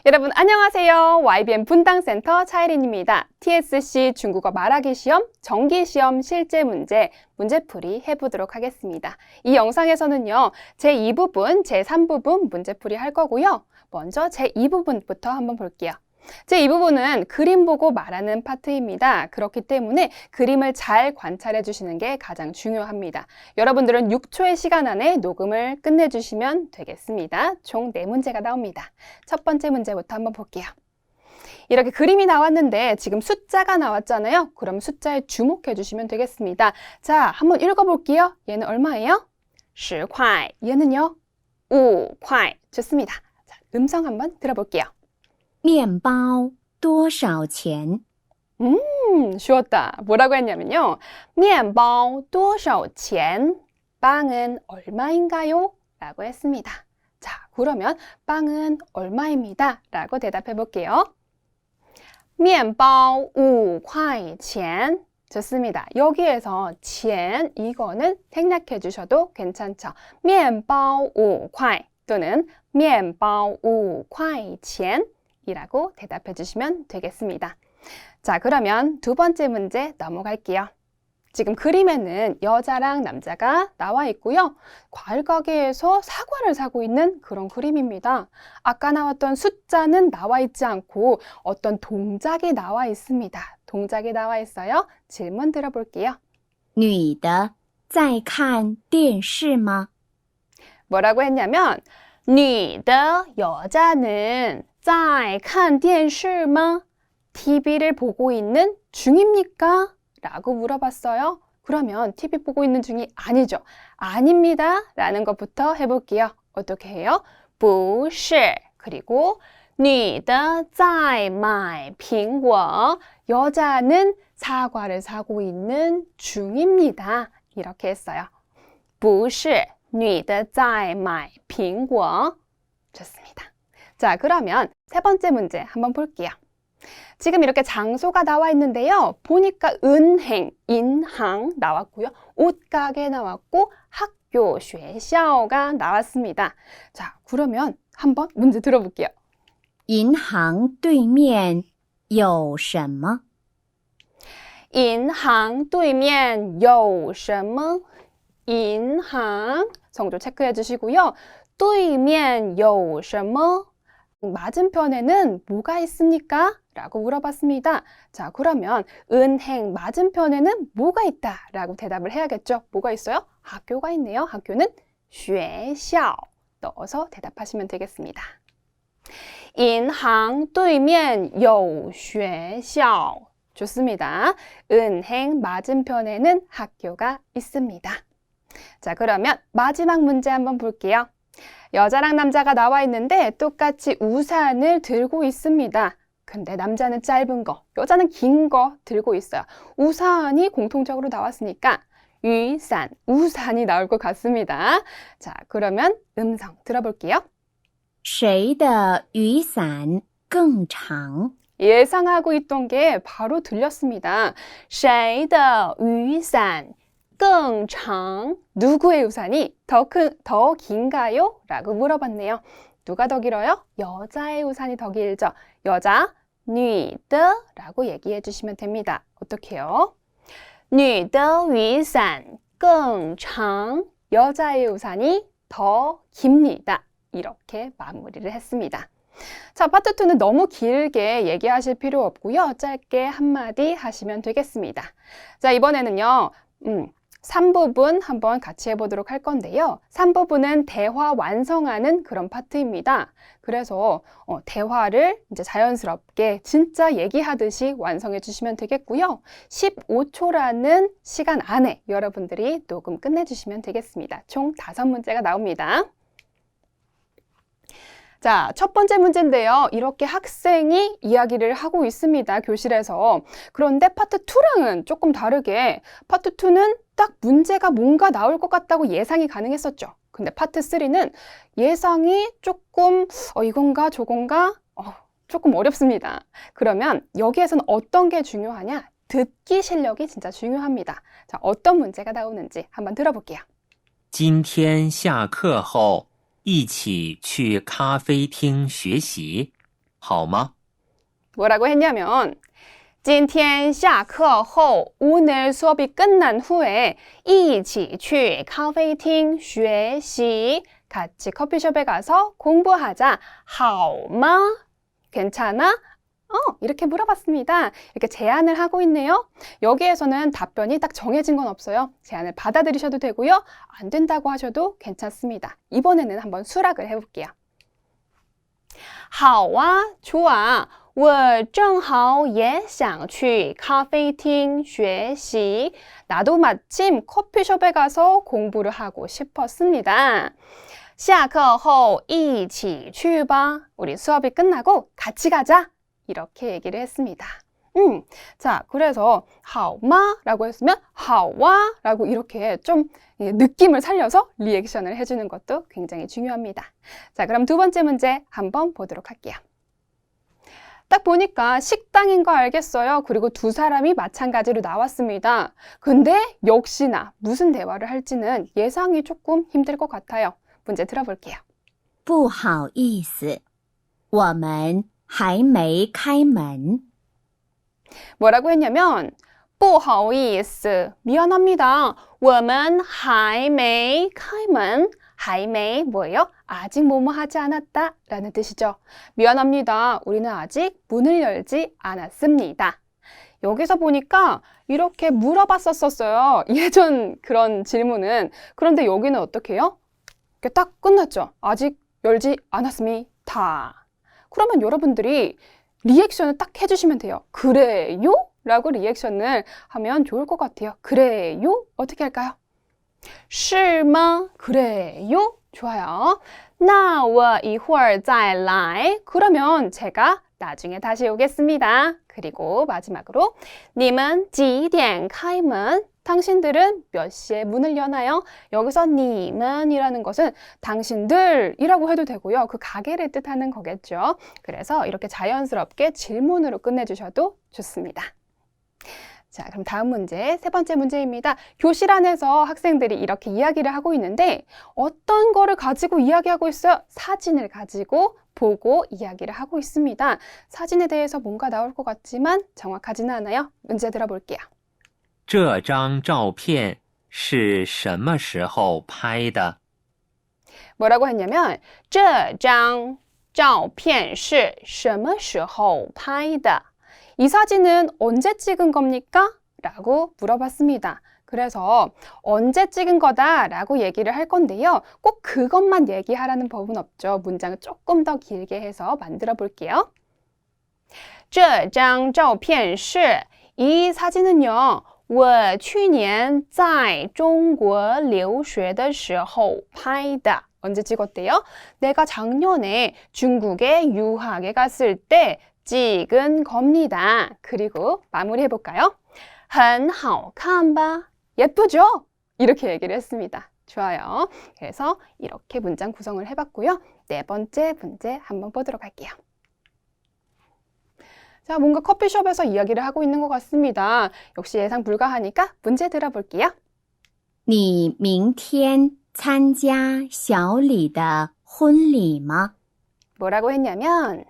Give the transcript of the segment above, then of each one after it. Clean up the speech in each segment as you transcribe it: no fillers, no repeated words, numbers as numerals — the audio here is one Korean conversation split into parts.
여러분 안녕하세요. YBN 분당센터 차이린입니다. TSC 중국어 말하기 시험, 정기시험 실제 문제풀이 해보도록 하겠습니다. 이 영상에서는요, 제2부분, 제3부분 문제풀이 할 거고요. 먼저 제2부분부터 한번 볼게요. 제2부분은 그림 보고 말하는 파트입니다. 그렇기 때문에 그림을 잘 관찰해 주시는 게 가장 중요합니다. 여러분들은 6초의 시간 안에 녹음을 끝내주시면 되겠습니다. 총 4문제가 나옵니다. 첫 번째 문제부터 한번 볼게요. 이렇게 그림이 나왔는데 지금 숫자가 나왔잖아요. 그럼 숫자에 주목해 주시면 되겠습니다. 자, 한번 읽어볼게요. 얘는 얼마예요? 10块. 얘는요? 5块. 좋습니다. 자, 음성 한번 들어볼게요. 面包多少钱? 쉬웠다. 뭐라고 했냐면요. 面包多少钱? 빵은 얼마인가요? 라고 했습니다. 자, 그러면 빵은 얼마입니다. 라고 대답해 볼게요. 面包5块钱. 좋습니다. 여기에서 钱 이거는 생략해 주셔도 괜찮죠. 面包5块 또는 面包5块钱 이라고 대답해 주시면 되겠습니다. 자, 그러면 두 번째 문제 넘어갈게요. 지금 그림에는 여자랑 남자가 나와 있고요. 과일 가게에서 사과를 사고 있는 그런 그림입니다. 아까 나왔던 숫자는 나와 있지 않고 어떤 동작이 나와 있습니다. 동작이 나와 있어요. 질문 들어볼게요. 女的在看电视吗? 뭐라고 했냐면 女的 여자는 在看电视吗? TV를 보고 있는 중입니까? 라고 물어봤어요. 그러면 TV 보고 있는 중이 아니죠. 아닙니다. 라는 것부터 해볼게요. 어떻게 해요? 不是. 그리고 女的在买苹果. 여자는 사과를 사고 있는 중입니다. 이렇게 했어요. 不是女的在买苹果. 좋습니다. 자, 그러면 세 번째 문제 한번 볼게요. 지금 이렇게 장소가 나와 있는데요. 보니까 은행, 인항 나왔고요. 옷가게 나왔고 학교, 学校가 나왔습니다. 자, 그러면 한번 문제 들어볼게요. 银行对面有什么? 银行对面有什么? 인항 성조 체크해 주시고요. 对面有什么? 맞은편에는 뭐가 있습니까? 라고 물어봤습니다. 자, 그러면 은행 맞은편에는 뭐가 있다? 라고 대답을 해야겠죠. 뭐가 있어요? 학교가 있네요. 학교는 学校 넣어서 대답하시면 되겠습니다. 银行对面有学校 좋습니다. 은행 맞은편에는 학교가 있습니다. 자, 그러면 마지막 문제 한번 볼게요. 여자랑 남자가 나와 있는데 똑같이 우산을 들고 있습니다. 근데 남자는 짧은 거, 여자는 긴 거 들고 있어요. 우산이 공통적으로 나왔으니까 雨伞, 우산이 나올 것 같습니다. 자, 그러면 음성 들어볼게요. 谁的雨伞更长? 예상하고 있던 게 바로 들렸습니다. 谁的雨伞更长? 누구의 우산이 더 긴가요? 라고 물어봤네요. 누가 더 길어요? 여자의 우산이 더 길죠. 여자, 女的 라고 얘기해 주시면 됩니다. 어떻게 해요? 女的雨伞更长. 여자의 우산이 더 깁니다. 이렇게 마무리를 했습니다. 자, 파트 2는 너무 길게 얘기하실 필요 없고요. 짧게 한마디 하시면 되겠습니다. 자, 이번에는요. 3부분 한번 같이 해보도록 할 건데요. 3부분은 대화 완성하는 그런 파트입니다. 그래서 대화를 이제 자연스럽게 진짜 얘기하듯이 완성해 주시면 되겠고요. 15초라는 시간 안에 여러분들이 녹음 끝내주시면 되겠습니다. 총 5문제가 나옵니다. 자, 첫 번째 문제인데요. 이렇게 학생이 이야기를 하고 있습니다. 교실에서. 그런데 파트 2랑은 조금 다르게 파트 2는 딱 문제가 뭔가 나올 것 같다고 예상이 가능했었죠. 근데 파트 3는 예상이 조금 이건가 저건가 조금 어렵습니다. 그러면 여기에서는 어떤 게 중요하냐? 듣기 실력이 진짜 중요합니다. 자, 어떤 문제가 나오는지 한번 들어볼게요. 今天下课后一起去咖啡厅学习。好吗？ 뭐라고 했냐면 今天下课后 오늘 수업이 끝난 후에 一起去咖啡厅学习 같이 커피숍에 가서 공부하자. 好吗? 괜찮아? 이렇게 물어봤습니다. 이렇게 제안을 하고 있네요. 여기에서는 답변이 딱 정해진 건 없어요. 제안을 받아들이셔도 되고요. 안 된다고 하셔도 괜찮습니다. 이번에는 한번 수락을 해볼게요. 好啊, 좋아. 我正好也想去咖啡厅学习. 나도 마침 커피숍에 가서 공부를 하고 싶었습니다. 下课后一起去吧. 우리 수업이 끝나고 같이 가자. 이렇게 얘기를 했습니다. 자, 그래서 好吗? 라고 했으면 好啊? 라고 이렇게 좀 느낌을 살려서 리액션을 해주는 것도 굉장히 중요합니다. 자, 그럼 두 번째 문제 한번 보도록 할게요. 딱 보니까 식당인 거 알겠어요. 그리고 두 사람이 마찬가지로 나왔습니다. 근데 역시나 무슨 대화를 할지는 예상이 조금 힘들 것 같아요. 문제 들어볼게요. 不好意思，我们还没开门。 뭐라고 했냐면 不好意思, 미안합니다. 我们还没开门. 还没뭐예요? 아직 뭐뭐 하지 않았다 라는 뜻이죠. 미안합니다. 우리는 아직 문을 열지 않았습니다. 여기서 보니까 이렇게 물어봤었어요. 예전 그런 질문은. 그런데 여기는 어떻게 해요? 이렇게 딱 끝났죠. 아직 열지 않았습니다. 그러면 여러분들이 리액션을 딱 해주시면 돼요. 그래요? 라고 리액션을 하면 좋을 것 같아요. 그래요? 어떻게 할까요? 是吗? 그래요? 좋아요. 那我一会儿再来. 그러면 제가 나중에 다시 오겠습니다. 그리고 마지막으로 你们几点开门? 당신들은 몇 시에 문을 여나요? 여기서 你们이라는 것은 당신들이라고 해도 되고요. 그 가게를 뜻하는 거겠죠. 그래서 이렇게 자연스럽게 질문으로 끝내주셔도 좋습니다. 자, 그럼 다음 문제, 세 번째 문제입니다. 교실 안에서 학생들이 이렇게 이야기를 하고 있는데 어떤 거를 가지고 이야기하고 있어요? 사진을 가지고 보고 이야기를 하고 있습니다. 사진에 대해서 뭔가 나올 것 같지만 정확하지는 않아요. 문제 들어볼게요. 这张照片是什么时候拍的？ 뭐라고 했냐면 这张照片是什么时候拍的? 이 사진은 언제 찍은 겁니까? 라고 물어봤습니다. 그래서 언제 찍은 거다 라고 얘기를 할 건데요. 꼭 그것만 얘기하라는 법은 없죠. 문장을 조금 더 길게 해서 만들어 볼게요. 这张照片是 이 사진은요. 我去年在中国留学的时候拍的. 언제 찍었대요? 내가 작년에 중국에 유학에 갔을 때 찍은 겁니다. 그리고 마무리 해볼까요? 很好看吧? 예쁘죠? 이렇게 얘기를 했습니다. 좋아요. 그래서 이렇게 문장 구성을 해봤고요. 네 번째 문제 한번 보도록 할게요. 자, 뭔가 커피숍에서 이야기를 하고 있는 것 같습니다. 역시 예상 불가하니까 문제 들어볼게요. 你明天参加小李的婚礼吗？ 뭐라고 했냐면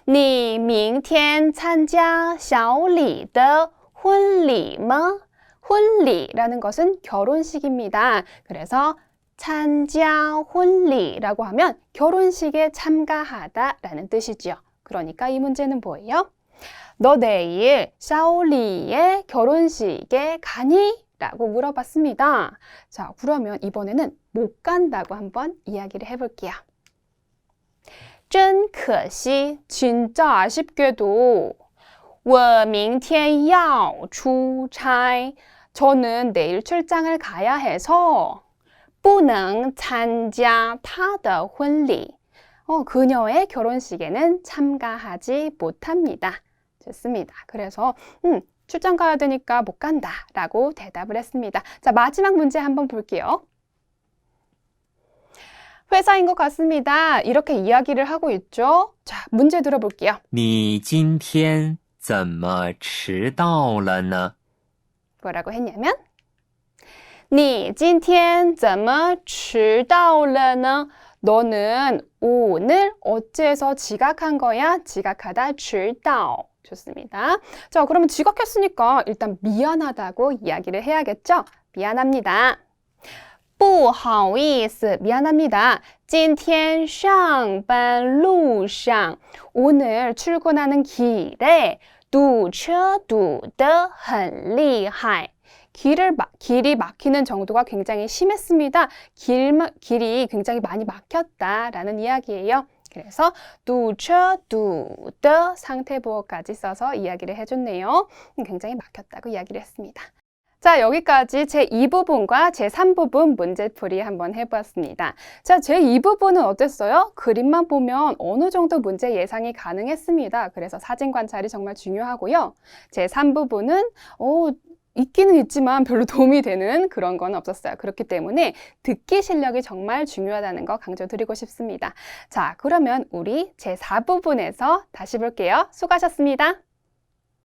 你明天参加小李的婚礼吗?婚礼라는 것은 결혼식입니다. 그래서参加婚礼라고 하면 결혼식에 참가하다 라는 뜻이죠. 그러니까 이 문제는 뭐예요? 너 내일 샤오리의 결혼식에 가니? 라고 물어봤습니다. 자, 그러면 이번에는 못 간다고 한번 이야기를 해볼게요. 真可惜, 진짜 아쉽게도 我明天要出差. 저는 내일 출장을 가야 해서 不能参加他的婚礼. 그녀의 결혼식에는 참가하지 못합니다. 좋습니다. 그래서 출장 가야 되니까 못 간다 라고 대답을 했습니다. 자, 마지막 문제 한번 볼게요. 회사인 것 같습니다. 이렇게 이야기를 하고 있죠. 자, 문제 들어볼게요. 你今天怎么迟到了呢？ 뭐라고 했냐면 你今天怎么迟到了呢? 너는 오늘 어째서 지각한 거야? 지각하다 迟到. 좋습니다. 자, 그러면 지각했으니까 일단 미안하다고 이야기를 해야겠죠? 미안합니다. 不好意思, 미안합니다. 今天上班路上, 오늘 출근하는 길에 堵车堵得很厉害. 길이 막히는 정도가 굉장히 심했습니다. 길이 굉장히 많이 막혔다라는 이야기예요. 그래서 堵车堵的상태보어까지 써서 이야기를 해줬네요. 굉장히 막혔다고 이야기를 했습니다. 자, 여기까지 제2부분과 제3부분 문제풀이 한번 해보았습니다. 자, 제2부분은 어땠어요? 그림만 보면 어느 정도 문제 예상이 가능했습니다. 그래서 사진 관찰이 정말 중요하고요. 제3부분은 있기는 있지만 별로 도움이 되는 그런 건 없었어요. 그렇기 때문에 듣기 실력이 정말 중요하다는 거 강조드리고 싶습니다. 자, 그러면 우리 제4부분에서 다시 볼게요. 수고하셨습니다.